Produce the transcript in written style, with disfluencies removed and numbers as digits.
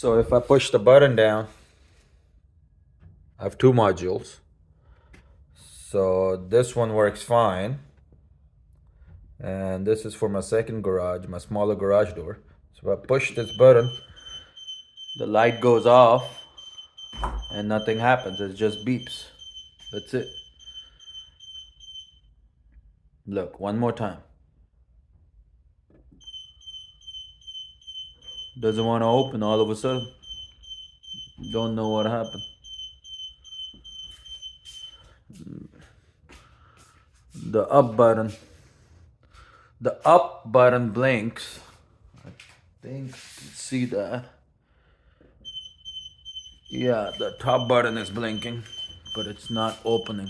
So if I push the button down, I have two modules. So this one works fine. And this is for my second garage, my smaller garage door. So if I push this button, the light goes off and nothing happens. It just beeps. That's it. Look, one more time. Doesn't want to open all of a sudden. Don't know what happened. The up button. The up button blinks. I think you can see that. Yeah, the top button is blinking, but it's not opening.